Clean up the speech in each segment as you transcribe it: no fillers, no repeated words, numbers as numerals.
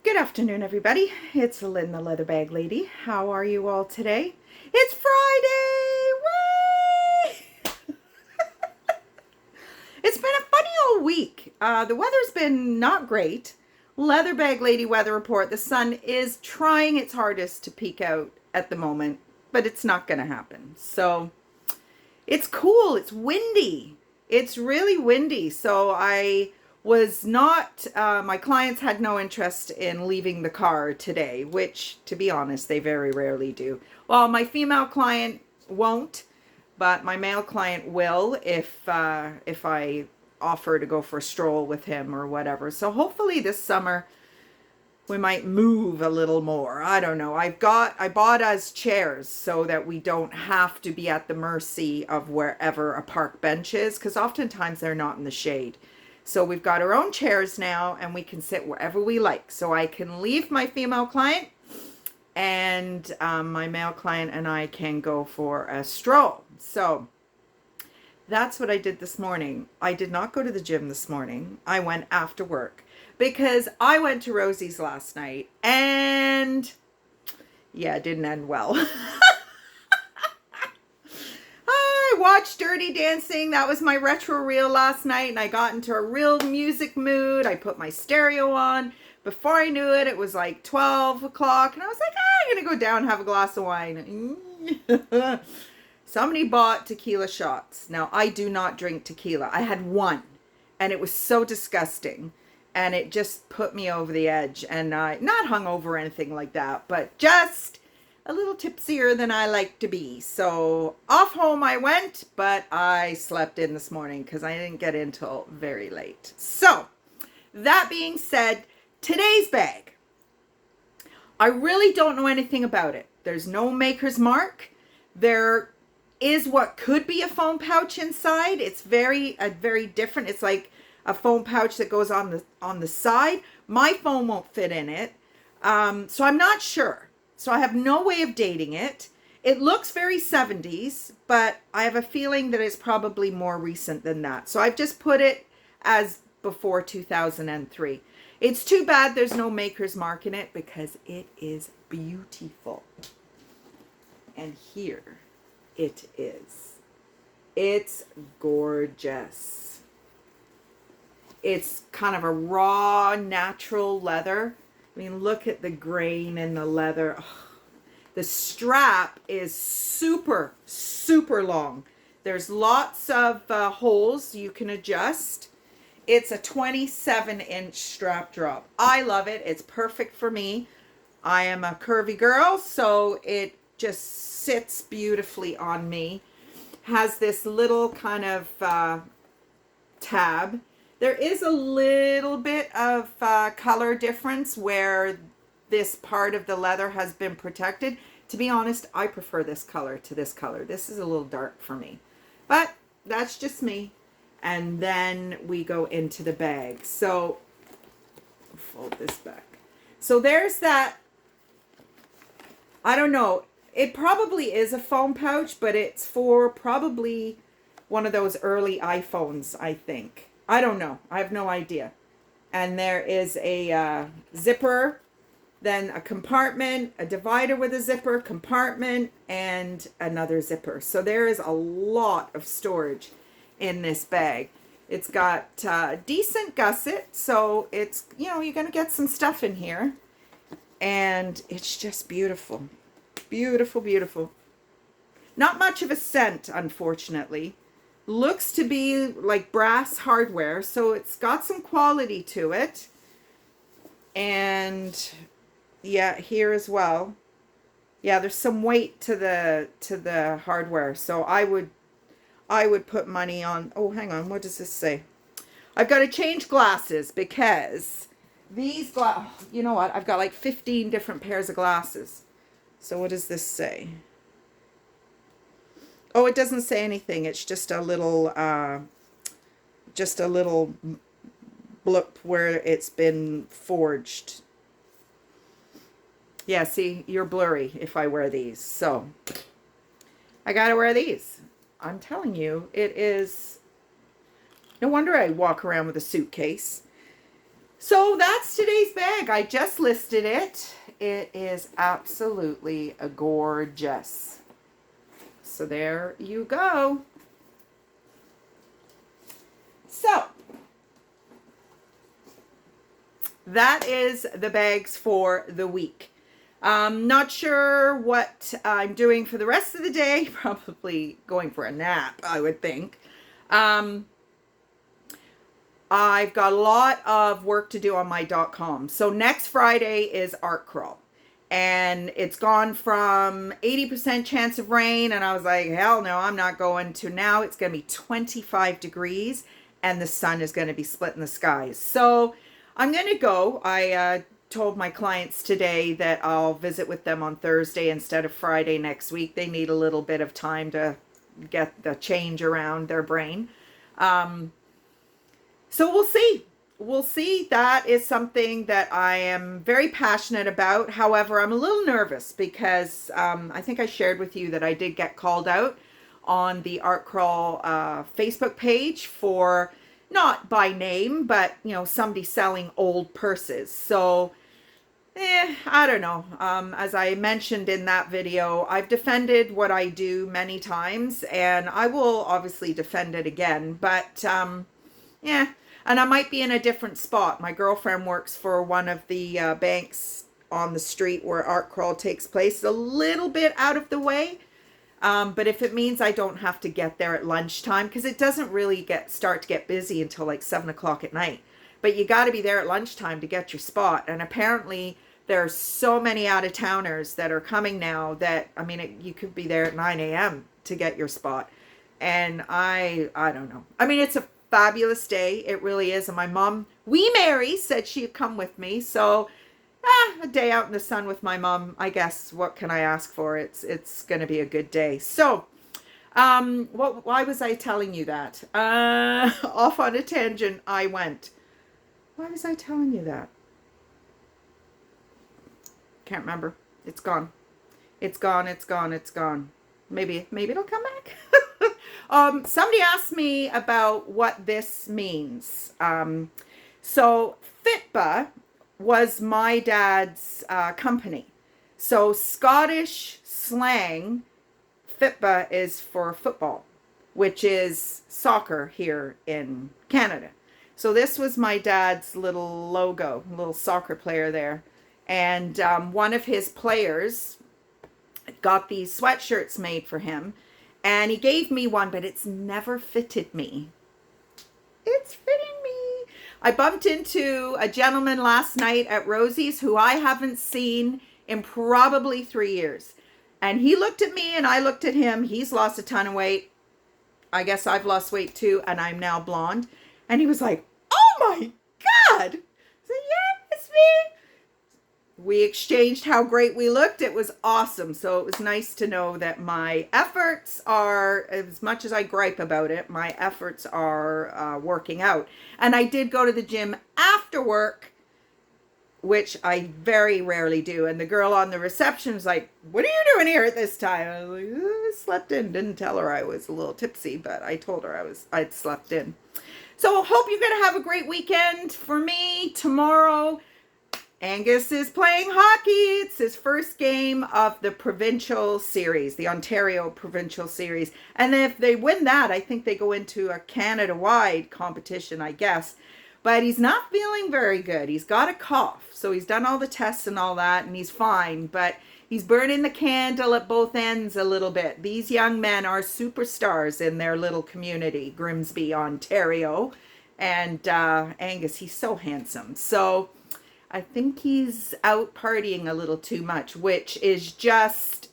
Good afternoon, everybody. It's Lynn, the Leather Bag Lady. How are you all today? It's Friday! Way! It's been a funny old week. The weather's been not great. Leather Bag Lady weather report. The sun is trying its hardest to peek out at the moment, but it's not going to happen. So it's cool. It's windy. It's really windy. So I was not, my clients had no interest in leaving the car today, which, to be honest, they very rarely do. Well, my female client won't, but my male client will if I offer to go for a stroll with him or whatever. So hopefully this summer we might move a little more. I don't know. I bought us chairs so that we don't have to be at the mercy of wherever a park bench is, because oftentimes they're not in the shade. So we've got our own chairs now and we can sit wherever we like. So I can leave my female client and my male client and I can go for a stroll. So that's what I did this morning. I did not go to the gym this morning. I went after work because I went to Rosie's last night and yeah, it didn't end well. I watched Dirty Dancing. That was my retro reel last night and I got into a real music mood. I put my stereo on. Before I knew it, it was like 12 o'clock and I was like, I'm going to go down and have a glass of wine. Somebody bought tequila shots. Now, I do not drink tequila. I had one and it was so disgusting and it just put me over the edge, and not hungover or anything like that, but just a little tipsier than I like to be. So off home I went, but I slept in this morning because I didn't get in till very late. So that being said, today's bag, I really don't know anything about it. There's no maker's mark. There is what could be a phone pouch inside. It's very different. It's like a phone pouch that goes on the side. My phone won't fit in it. So I'm not sure. So I have no way of dating it. It looks very 70s, but I have a feeling that it's probably more recent than that. So I've just put it as before 2003. It's too bad there's no maker's mark in it because it is beautiful. And here it is. It's gorgeous. It's kind of a raw, natural leather. I mean, look at the grain in the leather. Oh, the strap is super, super long. There's lots of holes you can adjust. It's a 27-inch strap drop. I love it. It's perfect for me. I am a curvy girl, so it just sits beautifully on me. Has this little kind of tab. There is a little bit of color difference where this part of the leather has been protected. To be honest, I prefer this color to this color. This is a little dark for me, but that's just me. And then we go into the bag. So fold this back. So there's that. I don't know. It probably is a phone pouch, but it's for probably one of those early iPhones, I think. I don't know. I have no idea. And there is a zipper, then a compartment, a divider with a zipper, compartment, and another zipper. So there is a lot of storage in this bag. It's got decent gusset, so it's, you know, you're going to get some stuff in here. And it's just beautiful. Beautiful, beautiful. Not much of a scent, unfortunately. Looks to be like brass hardware, so it's got some quality to it. And yeah, here as well. Yeah, there's some weight to the hardware. So I would put money on. Oh, hang on. What does this say? I've got to change glasses because these you know what? I've got like 15 different pairs of glasses. So what does this say? Oh, it doesn't say anything. It's just a little blip where it's been forged. Yeah, see, you're blurry if I wear these. So I got to wear these. I'm telling you, it is no wonder I walk around with a suitcase. So that's today's bag. I just listed it. It is absolutely gorgeous. So there you go. So that is the bags for the week. Not sure what I'm doing for the rest of the day. Probably going for a nap, I would think. I've got a lot of work to do on my .com. So next Friday is art crawl. And it's gone from 80% chance of rain. And I was like, hell no, I'm not going to. Now it's going to be 25 degrees and the sun is going to be splitting the skies. So I'm going to go. I told my clients today that I'll visit with them on Thursday instead of Friday next week. They need a little bit of time to get the change around their brain. So we'll see. We'll see. That is something that I am very passionate about. However, I'm a little nervous because I think I shared with you that I did get called out on the Art Crawl Facebook page for, not by name, but, you know, somebody selling old purses. So, I don't know. As I mentioned in that video, I've defended what I do many times, and I will obviously defend it again. But, yeah, and I might be in a different spot. My girlfriend works for one of the banks on the street where Art Crawl takes place, a little bit out of the way. But if it means I don't have to get there at lunchtime, because it doesn't really start to get busy until like 7 o'clock at night. But you got to be there at lunchtime to get your spot. And apparently there are so many out-of-towners that are coming now that, I mean, you could be there at 9 a.m. to get your spot. And I don't know. I mean, it's a fabulous day. It really is. And my mom, wee Mary, said she'd come with me. So a day out in the sun with my mom, I guess, what can I ask for? It's going to be a good day. So, why was I telling you that? Off on a tangent I went. Why was I telling you that? Can't remember. It's gone. It's gone. It's gone. It's gone. Maybe it'll come back. Somebody asked me about what this means. So Fitba was my dad's company. So Scottish slang, Fitba is for football, which is soccer here in Canada. So this was my dad's little logo, little soccer player there. And one of his players got these sweatshirts made for him. And he gave me one, but it's never fitted me. It's fitting me. I bumped into a gentleman last night at Rosie's who I haven't seen in probably 3 years. And he looked at me and I looked at him. He's lost a ton of weight. I guess I've lost weight too, and I'm now blonde. And he was like, oh my God. I said, yeah, it's me. We exchanged how great we looked. It was awesome. So it was nice to know that my efforts are, as much as I gripe about it, my efforts are working out. And I did go to the gym after work, which I very rarely do. And the girl on the reception was like, what are you doing here at this time? I was like, I slept in. Didn't tell her I was a little tipsy, but I told her I'd slept in. So hope you're going to have a great weekend. For me, tomorrow, Angus is playing hockey. It's his first game of the provincial series, the Ontario provincial series. And if they win that, I think they go into a Canada-wide competition, I guess. But he's not feeling very good. He's got a cough. So he's done all the tests and all that, and he's fine. But he's burning the candle at both ends a little bit. These young men are superstars in their little community, Grimsby, Ontario. And Angus, he's so handsome. So I think he's out partying a little too much, which is just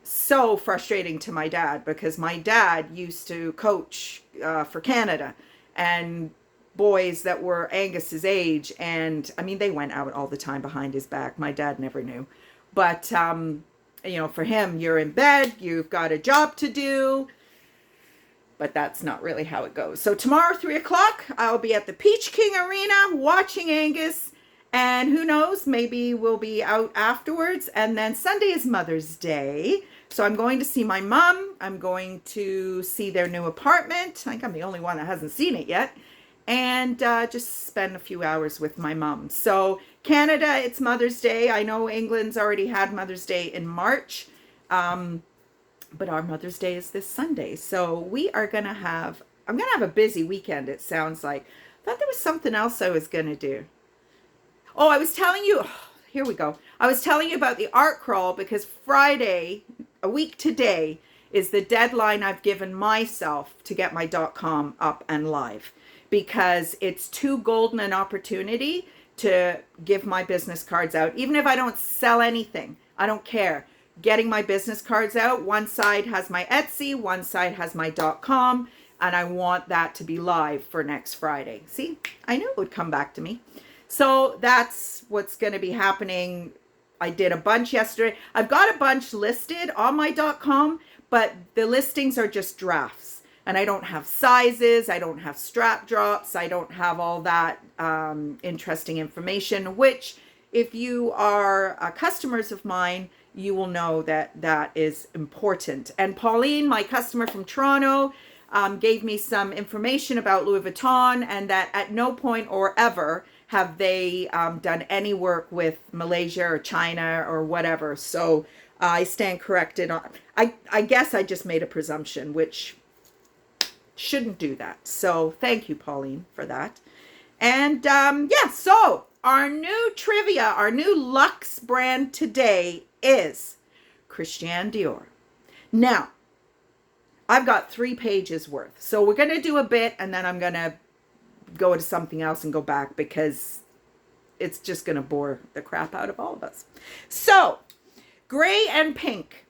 so frustrating to my dad, because my dad used to coach for Canada, and boys that were Angus's age, and I mean, they went out all the time behind his back. My dad never knew. But, you know, for him, you're in bed, you've got a job to do. But that's not really how it goes. So tomorrow, 3 o'clock, I'll be at the Peach King Arena watching Angus. And who knows, maybe we'll be out afterwards. And then Sunday is Mother's Day. So I'm going to see my mom. I'm going to see their new apartment. I think I'm the only one that hasn't seen it yet. and just spend a few hours with my mom. So Canada, it's Mother's Day. I know England's already had Mother's Day in March, but our Mother's Day is this Sunday. So we are going to have, I'm going to have a busy weekend, it sounds like. I thought there was something else I was going to do. Oh, I was telling you, here we go. I was telling you about the art crawl because Friday, a week today, is the deadline I've given myself to get my .com up and live, because it's too golden an opportunity to give my business cards out. Even if I don't sell anything, I don't care. Getting my business cards out, one side has my Etsy, one side has my .com, and I want that to be live for next Friday. See, I knew it would come back to me. So that's what's going to be happening. I did a bunch yesterday. I've got a bunch listed on my .com, but the listings are just drafts. And I don't have sizes. I don't have strap drops. I don't have all that interesting information, which if you are customers of mine, you will know that that is important. And Pauline, my customer from Toronto, gave me some information about Louis Vuitton, and that at no point or ever have they done any work with Malaysia or China or whatever. So I stand corrected on, I guess I just made a presumption, which shouldn't do that. So thank you, Pauline, for that. And yeah, so our new trivia, our new Luxe brand today is Christian Dior. Now, I've got 3 pages worth. So we're going to do a bit, and then I'm going to go to something else and go back, because it's just going to bore the crap out of all of us. So gray and pink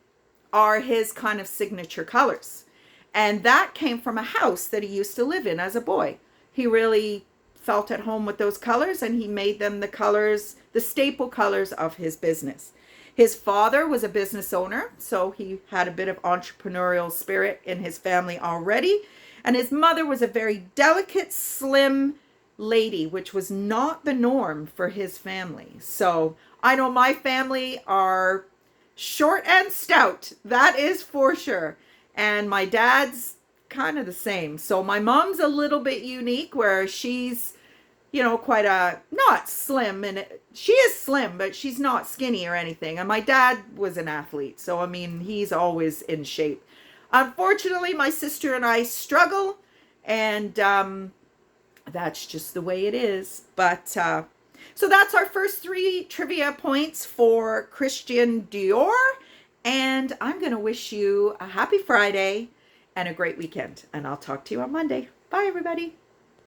are his kind of signature colors. And that came from a house that he used to live in as a boy. He really felt at home with those colors, and he made them the colors, the staple colors of his business. His father was a business owner, so he had a bit of entrepreneurial spirit in his family already. And his mother was a very delicate, slim lady, which was not the norm for his family. So I know my family are short and stout. That is for sure. And my dad's kind of the same. So my mom's a little bit unique, where she's, you know, quite a, not slim, and she is slim, but she's not skinny or anything. And my dad was an athlete. So, I mean, he's always in shape. Unfortunately, my sister and I struggle, and that's just the way it is. But so that's our first 3 trivia points for Christian Dior. And I'm going to wish you a happy Friday and a great weekend. And I'll talk to you on Monday. Bye, everybody.